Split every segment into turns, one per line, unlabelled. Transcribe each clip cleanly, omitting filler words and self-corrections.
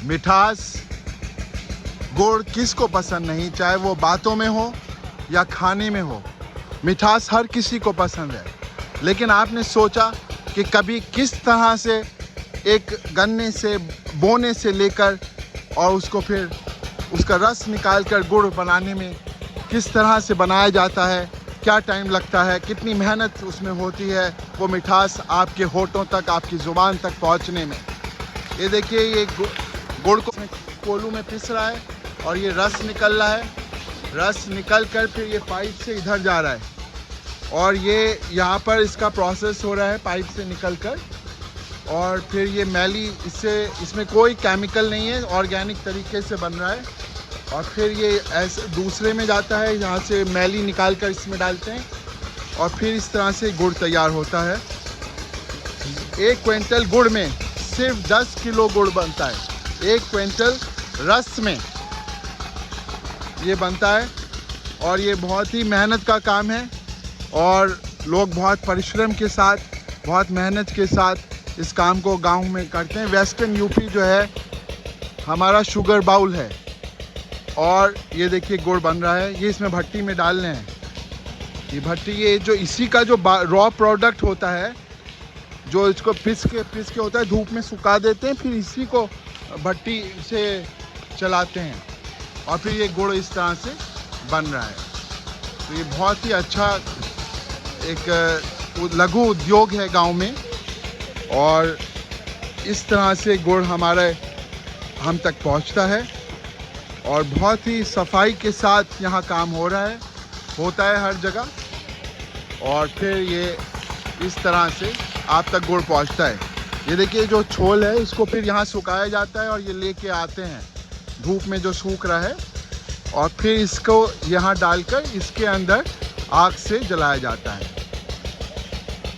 मिठास, गुड़ किसको पसंद नहीं, चाहे वो बातों में हो या खाने में हो। मिठास हर किसी को पसंद है, लेकिन आपने सोचा कि कभी किस तरह से एक गन्ने से बोने से लेकर और उसको फिर उसका रस निकाल कर गुड़ बनाने में किस तरह से बनाया जाता है, क्या टाइम लगता है, कितनी मेहनत उसमें होती है वो मिठास आपके होठों तक, आपकी ज़ुबान तक पहुंचने में। ये देखिए, ये गुड़ को कोलू में पिस रहा है और ये रस निकल रहा है। रस निकल कर फिर ये पाइप से इधर जा रहा है और ये यहाँ पर इसका प्रोसेस हो रहा है पाइप से निकल कर, और फिर ये मैली, इसमें कोई केमिकल नहीं है, ऑर्गेनिक तरीके से बन रहा है। और फिर ये ऐसे दूसरे में जाता है, यहाँ से मैली निकाल कर इसमें डालते हैं और फिर इस तरह से गुड़ तैयार होता है। 1 क्विंटल गुड़ में सिर्फ 10 किलो गुड़ बनता है। 1 क्विंटल रस में ये बनता है और ये बहुत ही मेहनत का काम है और लोग बहुत परिश्रम के साथ, बहुत मेहनत के साथ इस काम को गांव में करते हैं। वेस्टर्न यूपी जो है हमारा शुगर बाउल है और ये देखिए गुड़ बन रहा है। ये इसमें भट्टी में डालने हैं। ये भट्टी, ये जो इसी का जो रॉ प्रोडक्ट होता है, जो इसको पिस के होता है, धूप में सुखा देते हैं, फिर इसी को भट्टी से चलाते हैं और फिर ये गुड़ इस तरह से बन रहा है। तो ये बहुत ही अच्छा एक लघु उद्योग है गांव में और इस तरह से गुड़ हम तक पहुंचता है और बहुत ही सफाई के साथ यहाँ काम होता है हर जगह। और फिर ये इस तरह से आप तक गुड़ पहुँचता है। ये देखिए, जो छोल है इसको फिर यहाँ सुखाया जाता है और ये लेके आते हैं धूप में जो सूख रहा है, और फिर इसको यहाँ डालकर इसके अंदर आग से जलाया जाता है।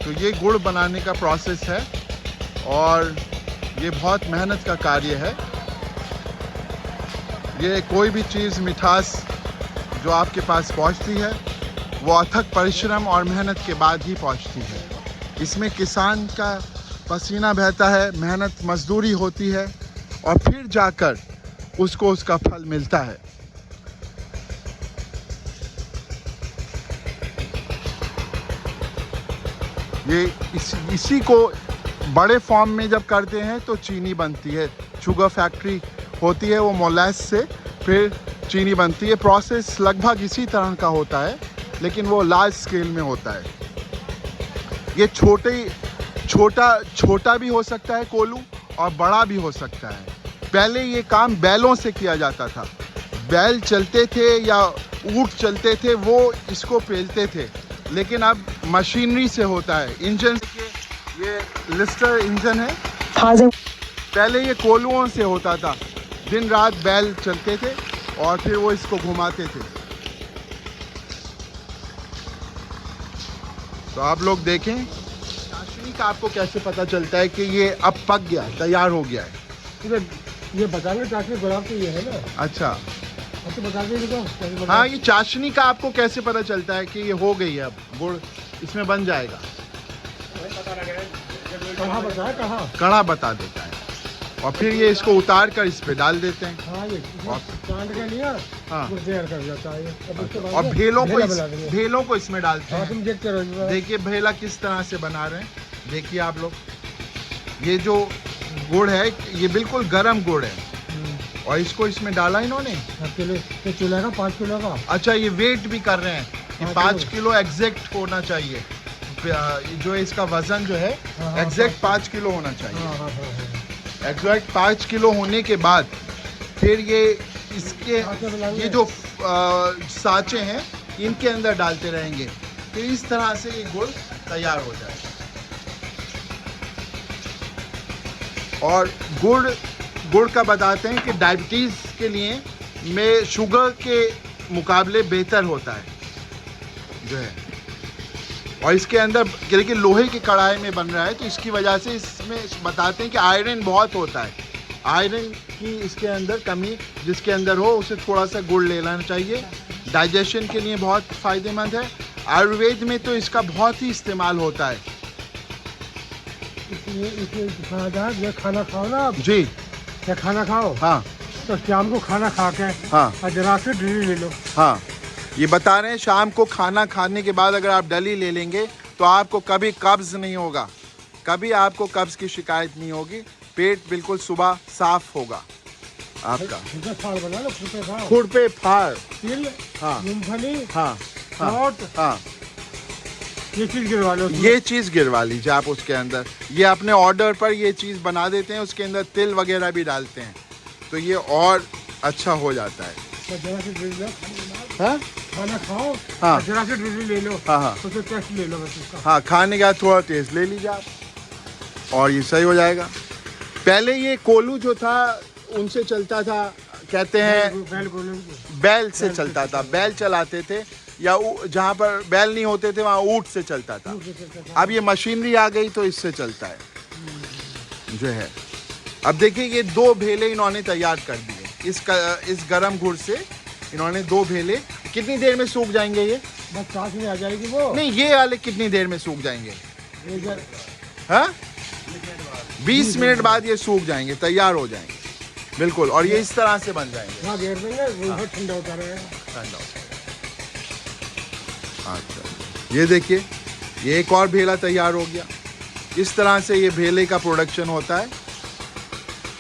तो ये गुड़ बनाने का प्रोसेस है और ये बहुत मेहनत का कार्य है। ये कोई भी चीज़, मिठास जो आपके पास पहुंचती है वो अथक परिश्रम और मेहनत के बाद ही पहुंचती है। इसमें किसान का पसीना बहता है, मेहनत मजदूरी होती है और फिर जाकर उसको उसका फल मिलता है। ये इसी को बड़े फॉर्म में जब करते हैं तो चीनी बनती है। शुगर फैक्ट्री होती है, वो मोलास से फिर चीनी बनती है। प्रोसेस लगभग इसी तरह का होता है, लेकिन वो लार्ज स्केल में होता है। ये छोटा भी हो सकता है कोलू और बड़ा भी हो सकता है। पहले ये काम बैलों से किया जाता था। बैल चलते थे या ऊँट चलते थे, वो इसको पेलते थे, लेकिन अब मशीनरी से होता है। इंजन, ये लिस्टर इंजन है। पहले ये कोलुओं से होता था, दिन रात बैल चलते थे और फिर वो इसको घुमाते थे। तो आप लोग देखें, चाशनी का आपको कैसे पता चलता है कि ये अब पक गया, तैयार हो गया है?
ये बताने चाशनी गुलाब की ये है ना।
अच्छा,
तो बता दीजिए।
हाँ, ये चाशनी का आपको कैसे पता चलता है कि ये हो गई है, अब गुड़ इसमें बन जाएगा? कड़ा बता देता है और फिर ये इसको उतार कर इस पे डाल देते हैं।
हाँ, ये चांद के लिए
हाँ,
तैयार कर जाता है।
और भेलों को इसमें डालते हैं।
तुम देखते रहो।
देखिए भेला किस तरह से बना रहे हैं, देखिए आप लोग। ये जो गुड़ है ये बिल्कुल गर्म गुड़ है और इसको इसमें डाला इन्होंने।
चूल्हे का 5 किलो का। अच्छा,
ये वेट भी कर रहे हैं कि 5 किलो एग्जैक्ट होना चाहिए। जो इसका वजन जो है एग्जैक्ट 5 किलो होना चाहिए। एग्जैक्ट 5 किलो होने के बाद फिर ये जो साँचे हैं इनके अंदर डालते रहेंगे, फिर इस तरह से ये गुड़ तैयार हो जाएगा। और गुड़ का बताते हैं कि डायबिटीज़ के लिए में शुगर के मुकाबले बेहतर होता है जो है। और इसके अंदर देखिए लोहे की कढ़ाई में बन रहा है, तो इसकी वजह से इसमें बताते हैं कि आयरन बहुत होता है। आयरन की इसके अंदर कमी जिसके अंदर हो उसे थोड़ा सा गुड़ ले लेना चाहिए। डाइजेशन के लिए बहुत फ़ायदेमंद है। आयुर्वेद में तो इसका बहुत ही इस्तेमाल होता है।
खाना खाओ ना आप।
जी,
या खाना खाओ
हाँ
तो शाम को खाना खा के
हाँ
और जरा से डली ले लो।
हाँ, ये बता रहे हैं शाम को खाना खाने के बाद अगर आप डली ले लेंगे तो आपको कभी कब्ज नहीं होगा, कभी आपको कब्ज की शिकायत नहीं होगी, पेट बिल्कुल सुबह साफ होगा आपका।
फुटे फाड़ बना लो, फुटे फाड़,
खुर पे फाड़,
तिल,
हाँ
मूंगफली,
हाँ हाँ
अखरोट,
हाँ,
ये चीज गिरवा लो उसमें।
ये चीज़ गिरवा लीजिए आप उसके अंदर। ये अपने ऑर्डर पर ये चीज़ बना देते हैं, उसके अंदर तिल वगैरह भी डालते हैं तो ये और अच्छा हो जाता है।
तो जरा से डली लो,
हाँ
खाना खाओ
हाँ
और जरा से डली ले लो।
हाँ हाँ
तो टेस्ट ले लो बस उसका।
हाँ, खाने के बाद थोड़ा टेस्ट ले लीजिए आप और ये सही हो जाएगा। पहले ये कोलू जो था उनसे चलता था, कहते हैं
बैल गोलू
बैल से चलता था, बैल चलाते थे या जहाँ पर बैल नहीं होते थे वहाँ ऊँट से चलता था। अब ये मशीनरी आ गई तो इससे चलता है जो है। अब देखिए ये 2 भेले इन्होंने तैयार कर दिए इस गरम गुड़ से। इन्होंने 2 भेले, कितनी देर में सूख जाएंगे ये?
बस साथ में आ जाएगी वो।
नहीं, ये वाले कितनी देर में सूख जाएंगे? हाँ, 20 मिनट बाद ये सूख जाएंगे, तैयार हो जाएंगे बिल्कुल। और ये इस तरह से बन जाएंगे।
हाँ, घेर देंगे, वो ठंडा होता रहेगा।
ठंडा हो जाएगा। अच्छा, ये देखिए ये एक और भेला तैयार हो गया। इस तरह से ये भेले का प्रोडक्शन होता है।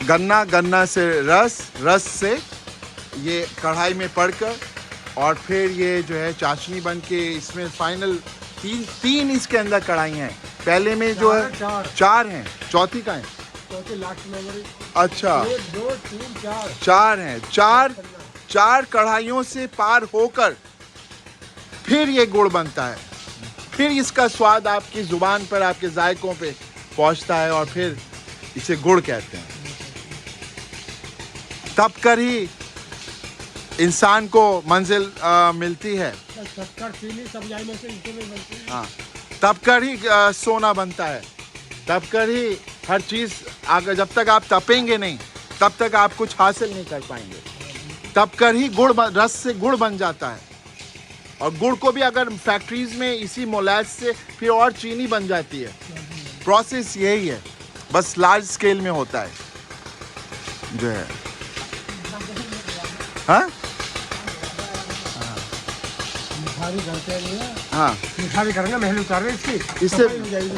गन्ना से रस से ये कढ़ाई में पड़कर और फिर ये जो है चाशनी बन के इसमें फाइनल तीन इसके अंदर कढ़ाई हैं। पहले में जो है 4 हैं, चौथी का है?
चौथी लास्ट मेमोरी।
अच्छा,
1 2 3 4
4 हैं। 4 कढ़ाइयों से पार होकर फिर ये गुड़ बनता है। फिर इसका स्वाद आपकी जुबान पर, आपके जायकों पे पहुंचता है और फिर इसे गुड़ कहते हैं। तब कर ही इंसान को मंजिल मिलती है।
शक्कर चीनी सब जाए में से इनके में बनती है।
हाँ, तब कर ही सोना बनता है। तब कर ही हर चीज़, अगर जब तक आप तपेंगे नहीं तब तक आप कुछ हासिल नहीं कर पाएंगे। तब कर ही रस से गुड़ बन जाता है। और गुड़ को भी अगर फैक्ट्रीज में इसी मोलाज से फिर और चीनी बन जाती है। प्रोसेस यही है, बस लार्ज स्केल में होता है जो है। हाँ
मिठाई करते हैं।
हाँ,
मिठाई करेंगे, महल उतार रहे इसकी।
इससे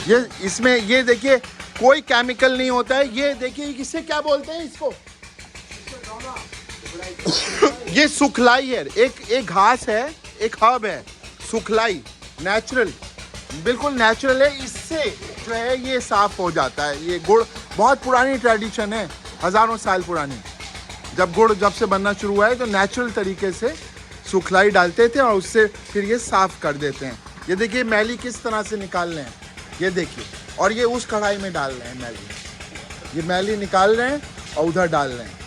ये इसमें ये देखिए कोई केमिकल नहीं होता है। ये देखिए किससे क्या बोलते हैं इसको ये सुखलाई है। एक घास है, एक हर्ब है, सुखलाई, नेचुरल, बिल्कुल नेचुरल है। इससे जो है ये साफ हो जाता है। ये गुड़ बहुत पुरानी ट्रेडिशन है, हज़ारों साल पुरानी। जब गुड़ जब से बनना शुरू हुआ है तो नेचुरल तरीके से सुखलाई डालते थे और उससे फिर ये साफ कर देते हैं। ये देखिए मैली किस तरह से निकाल रहे हैं, ये देखिए। और ये उस कढ़ाई में डाल रहे हैं मैली, ये मैली निकाल रहे हैं और उधर डाल रहे हैं,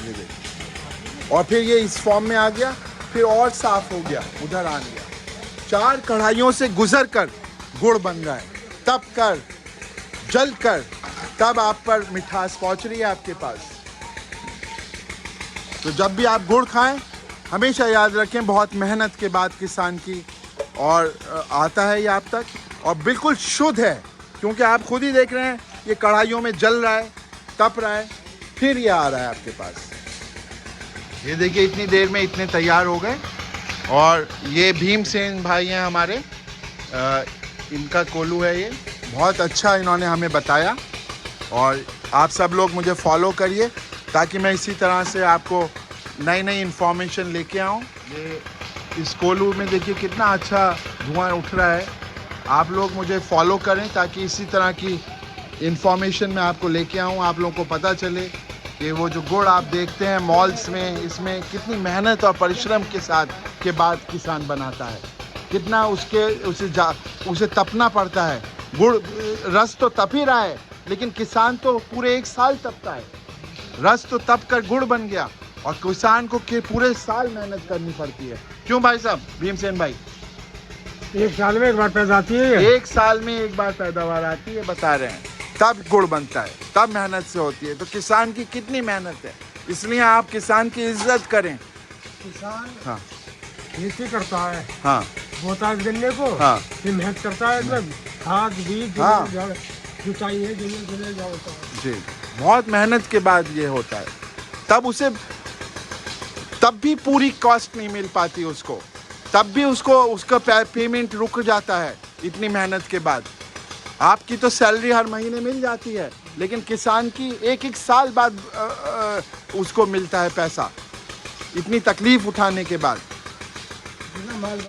ये देखिए। और फिर ये इस फॉर्म में आ गया, फिर और साफ हो गया, उधर आ गया। 4 कढ़ाइयों से गुजर कर गुड़ बन रहा है। तब कर, जल कर, तब आप पर मिठास पहुंच रही है आपके पास। तो जब भी आप गुड़ खाएं हमेशा याद रखें बहुत मेहनत के बाद किसान की और आता है ये आप तक, और बिल्कुल शुद्ध है। क्योंकि आप खुद ही देख रहे हैं ये कढ़ाइयों में जल रहा है, तप रहा है, फिर ये आ रहा है आपके पास। ये देखिए इतनी देर में इतने तैयार हो गए। और ये भीमसेन भाई हैं हमारे, इनका कोलू है ये। बहुत अच्छा इन्होंने हमें बताया। और आप सब लोग मुझे फॉलो करिए ताकि मैं इसी तरह से आपको नई नई इन्फॉर्मेशन लेके आऊँ। ये इस कोलू में देखिए कितना अच्छा धुआं उठ रहा है। आप लोग मुझे फॉलो करें ताकि इसी तरह की इन्फॉर्मेशन मैं आपको लेके आऊँ। आप लोगों को पता चले कि वो जो गुड़ आप देखते हैं मॉल्स में, इसमें कितनी मेहनत और परिश्रम के साथ के बाद किसान बनाता है। कितना उसे तपना पड़ता है। गुड़ रस तो तप ही रहा है, लेकिन किसान तो पूरे 1 साल तपता है। रस तो तप कर गुड़ बन गया और किसान को पूरे साल मेहनत करनी पड़ती है। क्यों भाई साहब, भीमसेन भाई?
1 साल में 1 बार पैदा आती है।
1 साल में 1 बार पैदावार आती है, बता रहे हैं। तब गुड़ बनता है, तब मेहनत से होती है। तो किसान की कितनी मेहनत है, इसलिए आप किसान की इज्जत करें।
किसान
हाँ
खेती करता है,
हाँ,
बोता है गन्ने को,
हाँ,
फिर मेहनत करता है, मतलब खाद बीज
हाँ,
जड़, जुताई है जिले जा होता है।
जी, बहुत मेहनत के बाद ये होता है, तब उसे तब भी पूरी कॉस्ट नहीं मिल पाती उसको, तब भी उसका पेमेंट रुक जाता है इतनी मेहनत के बाद। आपकी तो सैलरी हर महीने मिल जाती है, लेकिन किसान की एक एक साल बाद उसको मिलता है पैसा, इतनी तकलीफ उठाने के बाद।
जितना माल